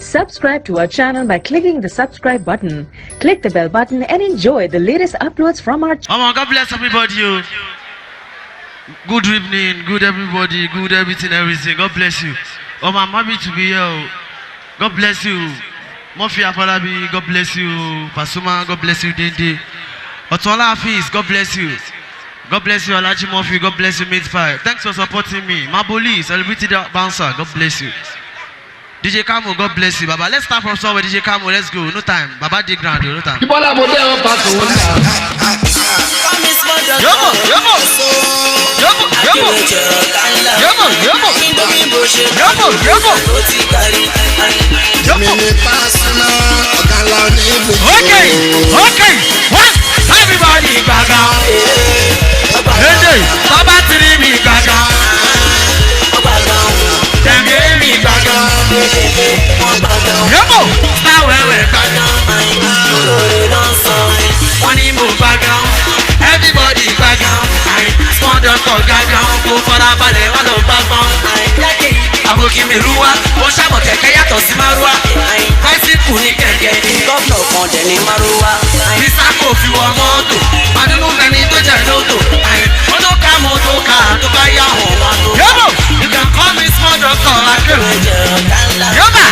Subscribe to our channel by clicking the subscribe button. Click the bell button and enjoy the latest uploads from our channel. God bless everybody. Good evening, good everybody, good everything. God bless you. I'm happy to be here. God bless you. Mafia Falabi, God bless you. Pasuma, God bless you. Dende. Otola Hafiz, God bless you. God bless you, Alaji Murphy. God bless you, Mate Fire. Thanks for supporting me. Maboli, celebrity bouncer. God bless you. DJ Kamo, God bless you, Baba. Let's start from somewhere. DJ Kamo, let's go. No time. Baba dig ground, no time. Yomo. Okay. What? Everybody gaga. Hey, Baba tiri mi gaga. Dem hear me gaga. Yomo. Now we gaga. Money move gaga. Everybody gaga. Small doctor gaga. Go for a ballet, one of gaga. Aboki mi ruwa, o ṣàmọ̀ kẹ̀kẹ́ yàtọ̀ sí márúwá. Báísíkù ní kẹ̀kẹ́, gọ́ọ̀nà kan dẹ̀ ní márúwá. Bísà kò fi wọ mọ́tò, àdúgbò mẹ́ni tó jẹ́ lódò. Mọ́tò ká tó bá yà wọ́n wá tó. Yọ́bò, you can call me small doctor akéwì. Yọ́bà,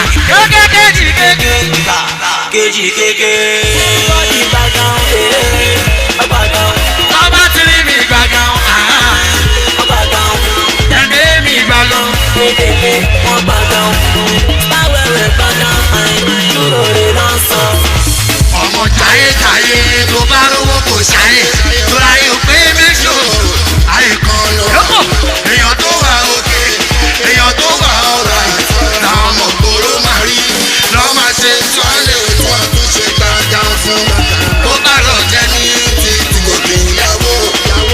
kéjì kéke. Kéjì kéke. Bọ́dì gbàgán, gbàgán. Tọ́ba ti rí mi gbàgán, gbàgán. Ẹ̀mí mi gbàgán. Wọ́n gbàgán. Báwẹ̀rẹ̀ gbàgán, dúró rẹ̀ náà sọ. Ọmọ jayéjayé tó bá rówó kò ṣayé. Tóra yóò pé méjì o. Ayé kan lọ. Èèyàn tó wà òkè, èèyàn tó wà ọ̀rọ̀ yìí. Làwọn ọmọ gbòòrò máa rí. Lọ́ máa ṣe sọ́ọ́lẹ̀ òtún àtúnṣe gbàgán fún. Ó bá lọ jẹ́ ní títí gòkè ìyàwó.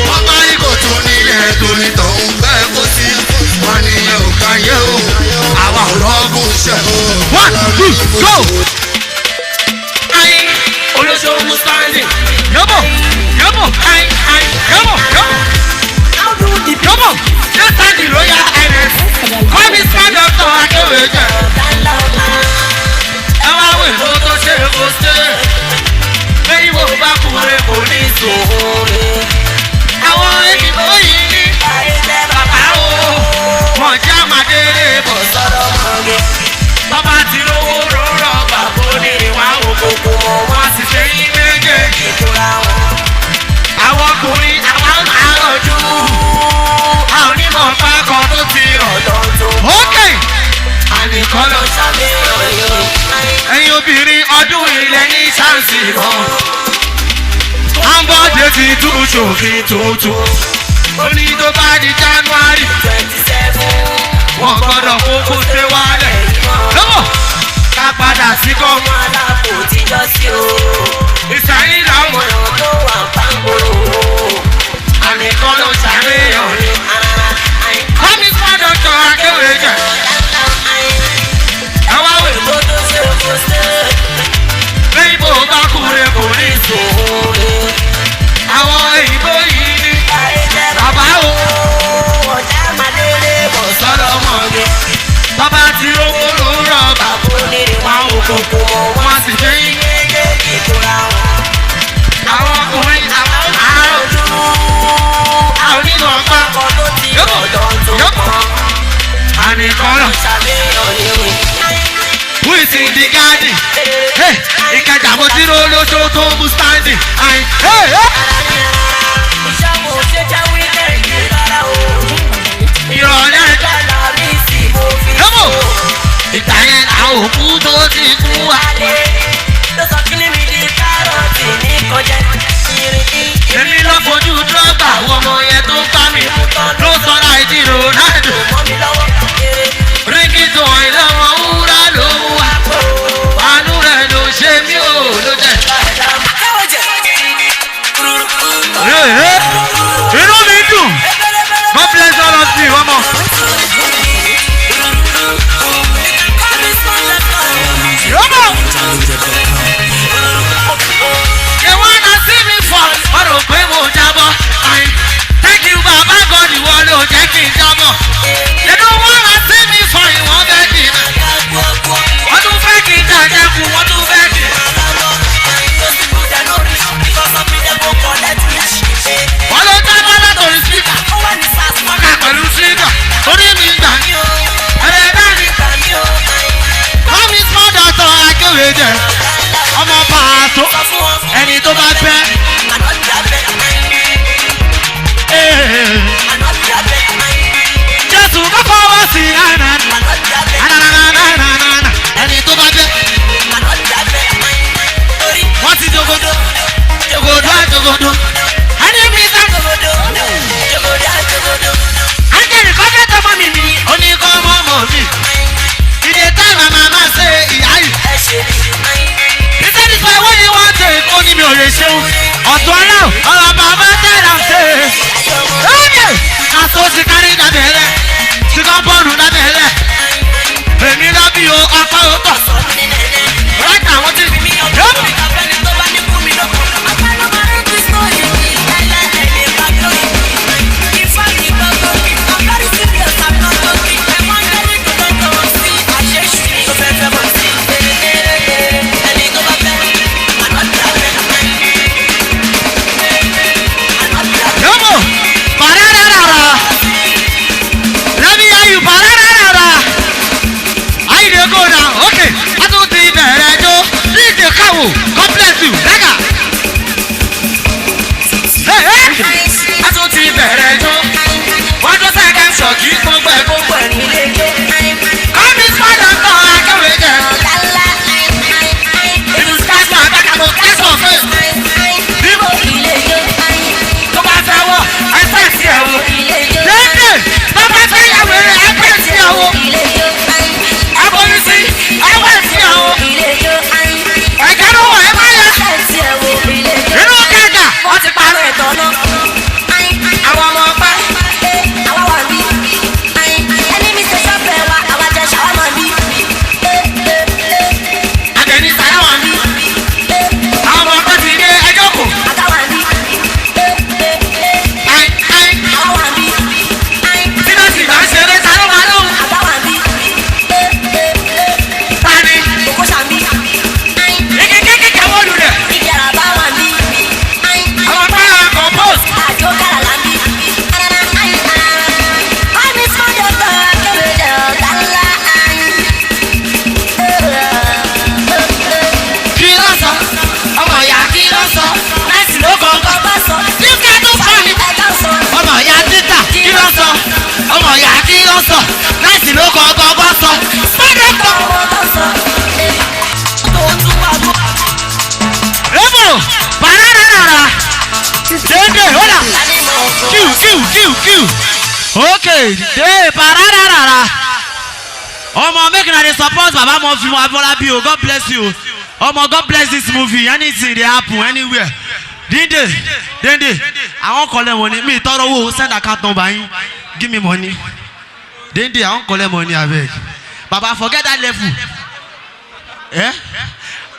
Wọ́n bá ní kò tún nílẹ̀ torí tọ̀hún bẹ́ẹ̀ kó sí. Wọ́n ní ẹ̀ ò káyé o. Àwa ò rọ́gùn ṣẹ̀ o. 1, 2, go! Olóṣòwò standing. Yọ́bọ̀. Yọ́bọ̀. Just stand the royal highness. Call me stand up to akéwì jẹ. Ẹ wá wò ìbò tó ṣe é kó ṣe. Lẹ́yìn wo bá kúrẹ́ kò ní ìṣòro. Àwọn ènìyàn yìí ní bàbá o. Wọ́n já màdéré bọ̀ sọ́dọ̀ mọ́gẹ́. Bàbá ti rówó rọrọ̀ bàbá onírìnwá òkòkò. Wọ́n sì ṣe yín méjèèjì fúnra wọn. Àwọn ọkùnrin àwọn máa rọ̀jú. Àwọn onímọ̀ pákọ̀ tó ti ọ̀dọ́ tó. Ókè. Ànìkan lọ ṣàbẹ̀wò yìí. Ẹ̀yin obìnrin ọdún ilẹ̀ ní ṣáǹsì kan. Ambode ti tún ṣòfin tuntun. Ó ní tó bá di January 27. Wọ́n gbọ́dọ̀ kókó ṣe wálẹ̀. Lọ́wọ́ ká padà sí gọ́ọ̀mù aláàbò tíjọ́ sí o. Ìsàyìn làwọn èèyàn tó wà pàǹgòrò. Ànìkan ló ṣàríyàn ni. Kọ́mí gbọ́dọ̀ tọ́ akéwì jẹ. Ẹ wá wò tó tó ṣe kó ṣe. Lẹ́yìn bó bá kúrẹ́ kò ní ìṣòro. Àwọn òyìnbó yìí ní bàbá o. Ọjà màdélé bọ̀ sọ́dọ̀ mọ́gẹ́. Bàbá tí owó ló ń rọ̀ bàbá onírìnwá òkòkò. Wọ́n sì ṣe yín méjèèjì fúnra wọn. Àwọn ọkùnrin àwọn máa rojú. Àwọn onímọ̀ pákọ̀ tó ti ọ̀dọ́ tó kọ́. Ànìkan lọ ṣàbẹ̀yàn ni o. Who is in the garden? Hey, ìkẹjà mo ti rò lóṣù tó mú standing. Ìṣàmù ṣe jẹ́ wíkẹ̀ndì rárá o. Ìrọ̀lẹ́ ìjọba mi sì mo fi kó. Ìgbà yẹn àwọn òkú tó ti kú wálé. Ló sọ kí ni mi di kárọ̀tì ní kọjá. Èmi lọ fojú dọ́gba àwọn ọmọ yẹn tó bá mi. Ló sọ̀rọ̀ àìdí Ronaldo. Ríkì tó ìlọ́wọ́ wúrà ló wà. Àánú rẹ̀ ló ṣe mí ò ló jẹ́. Inú mi dùn. God bless all of you. One more. You wanna see me fall? Ọ̀rọ̀ pé mo jábọ̀. Thank you Baba God, ìwọ ló jẹ́ kí n jábọ̀. You don't wanna see me fall, ìwọ̀n bẹ́ẹ̀ dì náà. Ọdún fẹ́ wọ́n ti parọ́ ẹ̀tọ́ náà. Àwọn ọmọ ọgbà. Àwa wà bí. Ẹni mi ṣe sọ́fẹ̀ wa, àwa jẹ ṣàwámà bí. Àtẹ̀ní sáyà wà bí. Àwọn ọmọ ọgbà ti dé ẹjọ́ kò. Àga wà bí. Àwa wà bí. Tí ló sì bá ń ṣeré sáré wà lóhùn. Àga wà bí. Tani. Kòkó ṣàbí. Igi kékeré wọ́n lù rẹ̀. Igi àràbá wà bí. Àwọn ọgbà yà compose. Àjò kára là ń bí. Wọ́n ní sọ́dọ̀ tó kéré jẹ́ ọ̀gá ńlá. Kí ló sọ? Ọmọ ìyá kí ló sọ? Láìsí ló kọ̀ọ̀kan. Ọba sọ. Dípẹ́ tó fà ní. Ẹ̀ka sọ. Ọmọ ìyá títà kí ló sọ? Ọmọ ìyá kí ló sọ? Láìsí ló kọ̀ọ̀kan bọ́ sọ. Sọ́dọ̀ kọ̀. Ọmọ tó sọ. Tó tún wà gbọ́. Rẹ́mọ̀ bàráràrà. Dédé hola. Láti mọ̀ ọ̀gbọ́n. Kiu. Okay, dey bàráràrà. Ọmọ make una dey support Baba Murphy Abolabi o. God bless you. Ọmọ God bless this movie. Anything dey happen anywhere. Dende. Àwọn collect money. Mi tọrọ owó send account number yín. Give me money. Dende, àwọn collect money abeg. Baba forget that level. Eh?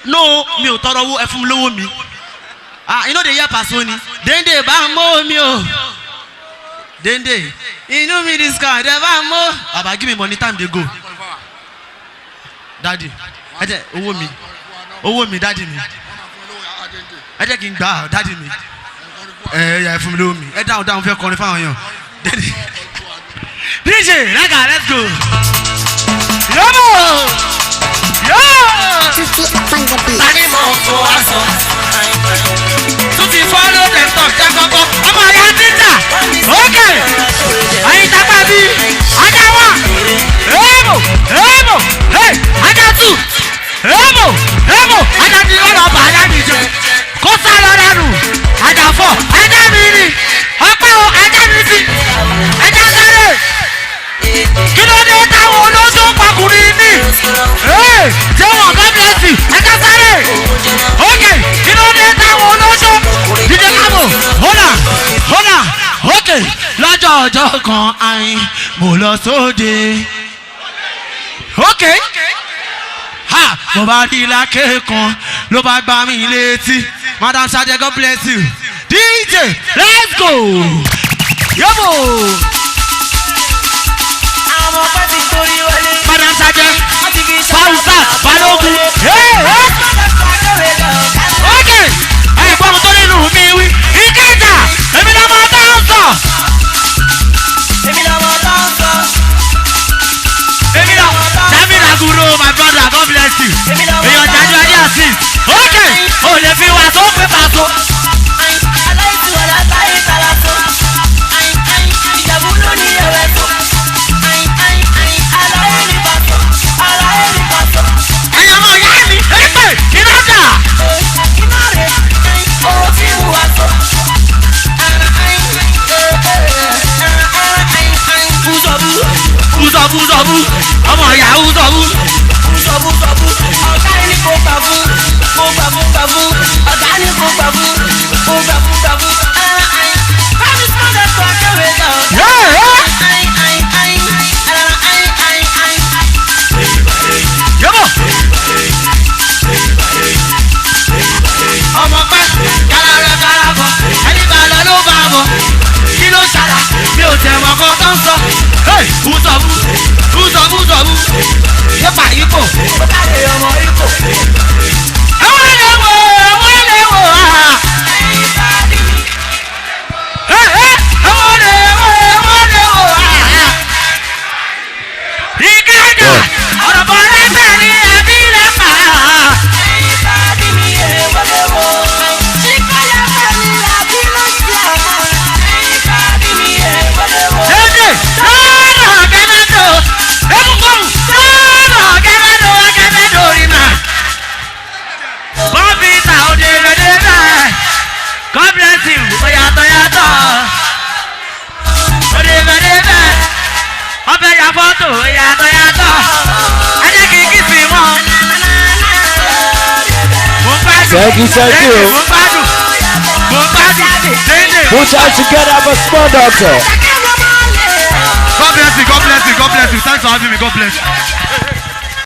No, mi ò tọrọ owó ẹ fún mi lówó mi. You know the year paso ni. Dende bá ń mọ́ mi o. Dende, inú mi discount ẹ bá ń mọ́. Baba give me money time dey go. Daddy, ẹ jẹ́ owó mi daddy mi. Ẹ jẹ́ kí n gbà daddy mi. Ẹ fún mi lówó mi. Ẹ dáhùn fẹ́ kọrin fáwọn èèyàn. Daddy. DJ, Raga, let's go. Yomo! Láti mọ̀ ọ̀gbọ́n wá sọ. Tún ti follow them talk jẹ́ kọ́kọ́. Ọmọ ìyá títà. Okay. Àyìn tápá bí. Ajá wà. Èèmọ̀. Hey, ajá tù. Èèmọ̀. Ajá ti lọ́rọ̀ ọba ajá mi jẹ. Kó sá lọ dànù. Ajá fọ̀. Ajá mi ni. Ọpẹ́ o, ajá mi ti. Ajá sáré. Kí ló dé táwọn olóṣó pakùnrin ní? Jẹ́ wọn God bless you. Ajá sáré. Okay. Kí ló dé táwọn olóṣó? Dídé kábò. Hola. Okay. Lọ́jọ́ ọjọ́ kan ayin mo lọ sóde. Okay. Mo bá rí lákè kan ló bá gbá mi létí. Madam Sade, God bless you. DJ, let's go. Yobo. Àwọn ọmọ pẹ́ ti torí wọlé. Madam Sade, Wọ́n ti fi Fausa, Balógun. Okay. Ẹ̀gbọ́n tó nínú mi wí. Ìkẹjà, èmi náà máa bá ń sọ. Jami Laguro, my brother, God bless you. Èèyàn jáde adé assist. Okay. O lè fi wà tó pé pàtó. Ẹ̀yin ọmọ ìyá mi, ẹgbẹ́ iná dà. Uzọ̀bù, ọmọ ìyá uzọ̀bù. Ọ̀gá ni kò gbà fún, ọ̀gá ni kò gbà fún. Promise not that to carry Yọ̀bọ̀. Ọmọ pẹ́, kára rẹ̀ kára bọ̀, ẹni bá lọ ló bá bọ̀. Kí ló ṣàlà? Mi ò tẹ̀ mọ́ kan tó ń sọ. Uzọ̀bù. Yọ̀pá ipò. Ó káre ọmọ ikọ̀. Àwọn ilé wo àwọn ilé wo ha. Ìkẹjà ọ̀rọ̀ bọ̀ lẹ́sẹ̀ ní ẹbí lẹ́fà. Dédé lọ́rọ̀ gẹ́gẹ́dọ̀ ẹ̀kúkọ̀ọ́ lọ́rọ̀ gẹ́gẹ́dọ̀ rí náà. Bọ́bí ta òde lóde bẹ́ẹ̀. God bless you. Oyàtọ̀. Òde lóde bẹ́ẹ̀. Ọbẹ̀ ya fọ́tò oyàtọ̀. Ẹ jẹ́ kí n kí sí mọ́. Mo ń gbádùn. Thank you. Mo ń gbádùn. Put your hands together for Small Doctor. God bless you, God bless you, God bless you. Thanks for having me, God bless you.